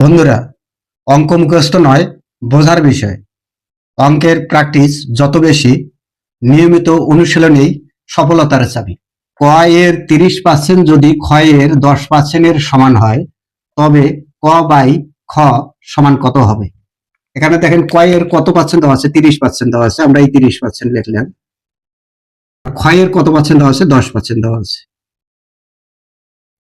বন্ধুরা, অঙ্ক মুখস্থ নয়, বোঝার বিষয়। অঙ্কের প্র্যাকটিস যত বেশি, নিয়মিত অনুশীলনেই সফলতার চাবি। ক এর 30% যদি খ এর 10% সমান হয়, তবে ক বাই খ সমান কত হবে? এখানে দেখেন ক এর কত পার্সেন্ট দেওয়া আছে? 30% দেওয়া আছে, আমরা এই 30% লিখলাম। খ এর কত পার্সেন্ট দেওয়া আছে? 10% দেওয়া আছে।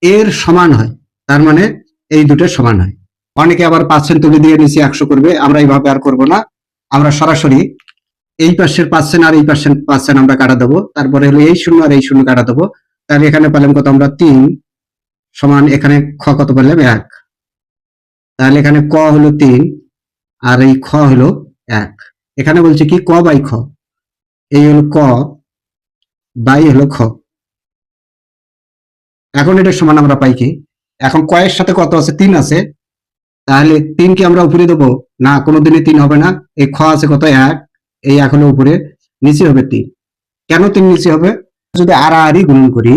এর সমান হয়, তার মানে এই দুটোর সমান হয়। অনেকে আবার পার্সেন্ট তুলে দিয়ে নিচে 100 করবে, আমরা এইভাবে আর করব না। আমরা সরাসরি এই পাশের পার্সেন্ট আর এই পাশের পার্সেন্ট আমরা কাটা দেবো, তারপরে হলো এই শূন্য আর এই শূন্য কাটা দেবো। তাহলে এখানে পেলাম কত? আমরা 3 সমান, এখানে খ কত পেলাম? 1। তাহলে এখানে ক হলো 3 আর এই খ হলো 1। এখানে বলছে কি ক বাই খ, এই হলো ক বাই হলো খ। এখন এটা সমান আমরা পাই কি? এখন ক এর সাথে কত আছে? 3 আছে। তাহলে 3 কি আমরা উপরে দেবো? না, কোনোদিনই 3 হবে না। এই খ আছে কত? 1। এই 1 হলো উপরে, নিচে হবে 3। কেন 3 নিচে হবে? যদি আড়াআড়ি গুণন করি,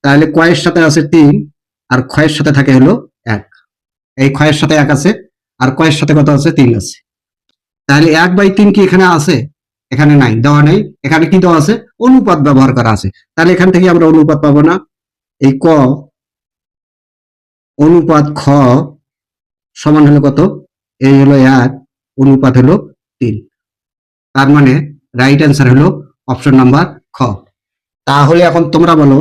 তাহলে ক এর সাথে আছে 3 আর খ এর সাথে থাকে হলো 1। এই খ এর সাথে 1 আছে আর ক এর সাথে কত আছে? 3 আছে। তাহলে 1/3 কি এখানে আছে? এখানে নাই, দেওয়া নেই। এখানে কি দেওয়া আছে? অনুপাত ব্যবহার করা আছে। তাহলে এখান থেকে আমরা অনুপাত পাবো না। এই ক অনুপাত খ সমান হলো কত? এই হলো 1, অনুপাত হলো 3। তার মানে রাইট অ্যান্সার হলো অপশন নাম্বার খ। তাহলে এখন তোমরা বলো,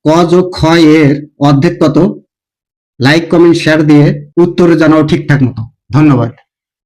ক যোগ খ এর অর্ধেক কত? লাইক, কমেন্ট, শেয়ার দিয়ে উত্তর জানাও ঠিকঠাক মতো। ধন্যবাদ।